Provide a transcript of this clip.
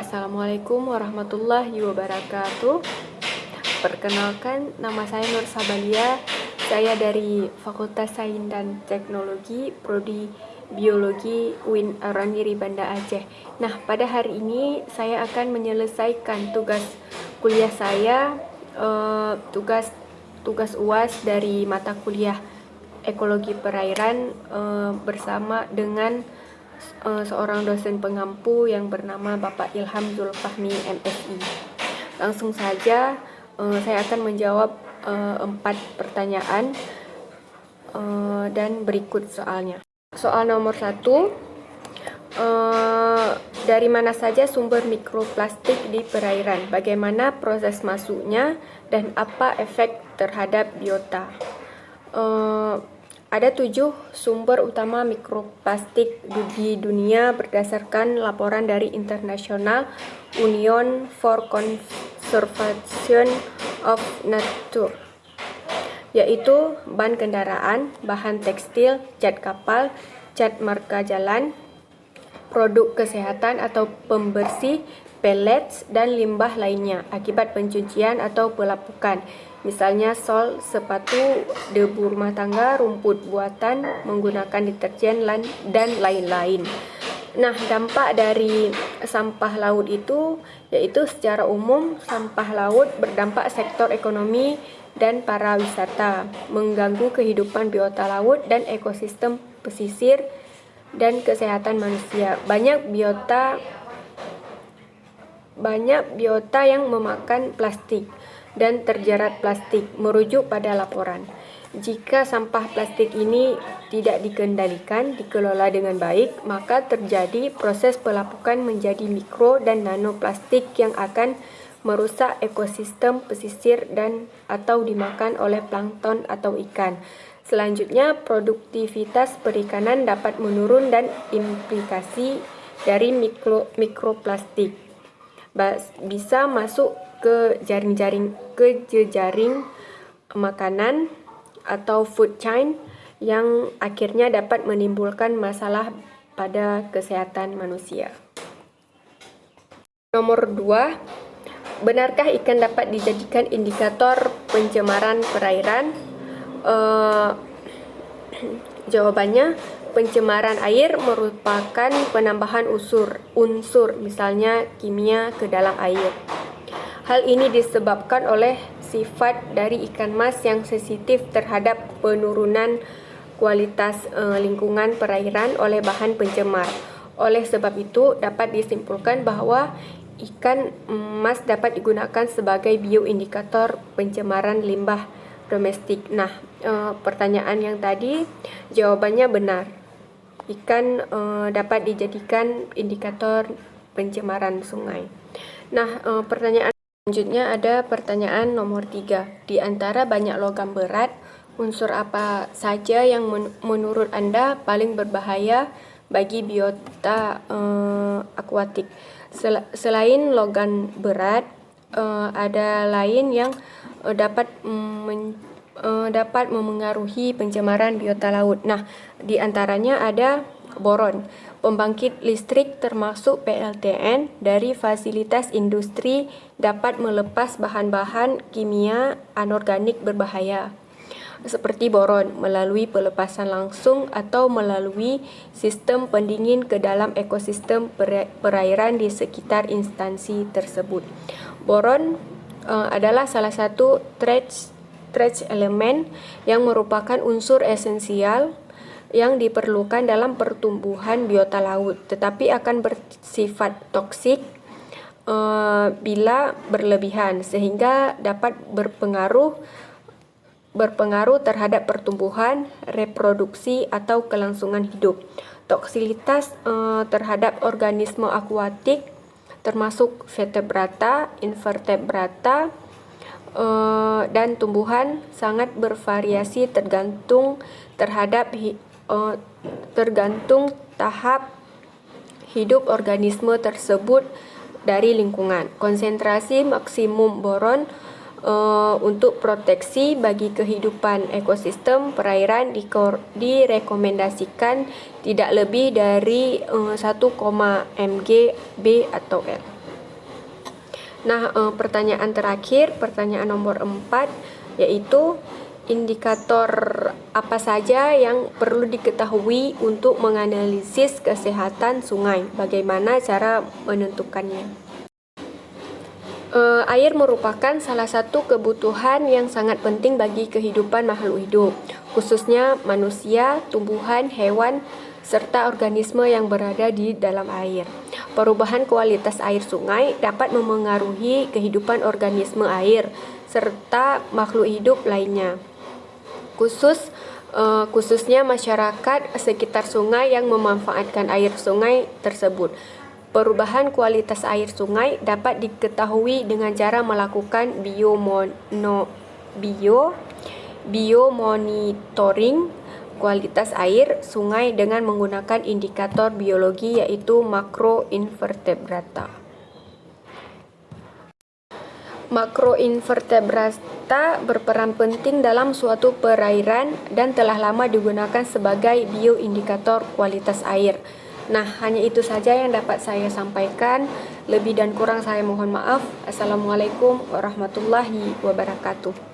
Assalamualaikum warahmatullahi wabarakatuh. Perkenalkan, nama saya Nur Sabalia. Saya dari Fakultas Sains dan Teknologi, Prodi Biologi UIN Arwandiri Banda Aceh. Nah, pada hari ini saya akan menyelesaikan tugas kuliah saya, tugas UAS dari mata kuliah Ekologi Perairan bersama dengan seorang dosen pengampu yang bernama Bapak Ilham Zulfahmi MSI. Langsung saja saya akan menjawab 4 pertanyaan dan berikut soalnya. Soal nomor 1, dari mana saja sumber mikroplastik di perairan? Bagaimana proses masuknya dan apa efek terhadap biota? Ada 7 sumber utama mikroplastik di dunia berdasarkan laporan dari International Union for Conservation of Nature, yaitu ban kendaraan, bahan tekstil, cat kapal, cat marka jalan, produk kesehatan atau pembersih, pellets, dan limbah lainnya akibat pencucian atau pelapukan. Misalnya sol, sepatu, debu rumah tangga, rumput buatan, menggunakan deterjen, dan lain-lain. Nah, dampak dari sampah laut itu yaitu secara umum sampah laut berdampak sektor ekonomi dan para wisata, mengganggu kehidupan biota laut dan ekosistem pesisir dan kesehatan manusia. Banyak biota yang memakan plastik dan terjerat plastik, merujuk pada laporan. Jika sampah plastik ini tidak dikelola dengan baik, maka terjadi proses pelapukan menjadi mikro dan nanoplastik yang akan merusak ekosistem pesisir dan atau dimakan oleh plankton atau ikan. Selanjutnya, produktivitas perikanan dapat menurun dan implikasi dari mikroplastik bisa masuk ke jejaring makanan atau food chain yang akhirnya dapat menimbulkan masalah pada kesehatan manusia. Nomor 2, benarkah ikan dapat dijadikan indikator pencemaran perairan? Jawabannya, pencemaran air merupakan penambahan unsur misalnya kimia ke dalam air. Hal ini disebabkan oleh sifat dari ikan mas yang sensitif terhadap penurunan kualitas lingkungan perairan oleh bahan pencemar. Oleh sebab itu, dapat disimpulkan bahwa ikan mas dapat digunakan sebagai bioindikator pencemaran limbah domestik. Nah, pertanyaan yang tadi jawabannya benar. Ikan dapat dijadikan indikator pencemaran sungai. Nah, pertanyaan selanjutnya ada pertanyaan nomor 3. Di antara banyak logam berat, unsur apa saja yang menurut Anda paling berbahaya bagi biota akuatik? Selain logam berat, ada lain yang dapat memengaruhi pencemaran biota laut. Nah, di antaranya ada boron. Pembangkit listrik termasuk PLTN dari fasilitas industri dapat melepas bahan-bahan kimia anorganik berbahaya seperti boron melalui pelepasan langsung atau melalui sistem pendingin ke dalam ekosistem perairan di sekitar instansi tersebut. Boron adalah salah satu trace element yang merupakan unsur esensial yang diperlukan dalam pertumbuhan biota laut, tetapi akan bersifat toksik bila berlebihan sehingga dapat berpengaruh terhadap pertumbuhan, reproduksi atau kelangsungan hidup. Toksisitas terhadap organisme akuatik termasuk vertebrata, invertebrata, dan tumbuhan sangat bervariasi tergantung tahap hidup organisme tersebut dari lingkungan. Konsentrasi maksimum boron untuk proteksi bagi kehidupan ekosistem perairan direkomendasikan tidak lebih dari 1, mg B atau L. Nah, pertanyaan terakhir, pertanyaan nomor 4, yaitu indikator apa saja yang perlu diketahui untuk menganalisis kesehatan sungai? Bagaimana cara menentukannya? Air merupakan salah satu kebutuhan yang sangat penting bagi kehidupan makhluk hidup, khususnya manusia, tumbuhan, hewan, serta organisme yang berada di dalam air. Perubahan kualitas air sungai dapat memengaruhi kehidupan organisme air serta makhluk hidup lainnya. Khususnya masyarakat sekitar sungai yang memanfaatkan air sungai tersebut. Perubahan kualitas air sungai dapat diketahui dengan cara melakukan biomonitoring kualitas air sungai dengan menggunakan indikator biologi yaitu makroinvertebrata. Makroinvertebrata berperan penting dalam suatu perairan dan telah lama digunakan sebagai bioindikator kualitas air. Nah, hanya itu saja yang dapat saya sampaikan. Lebih dan kurang saya mohon maaf. Assalamualaikum warahmatullahi wabarakatuh.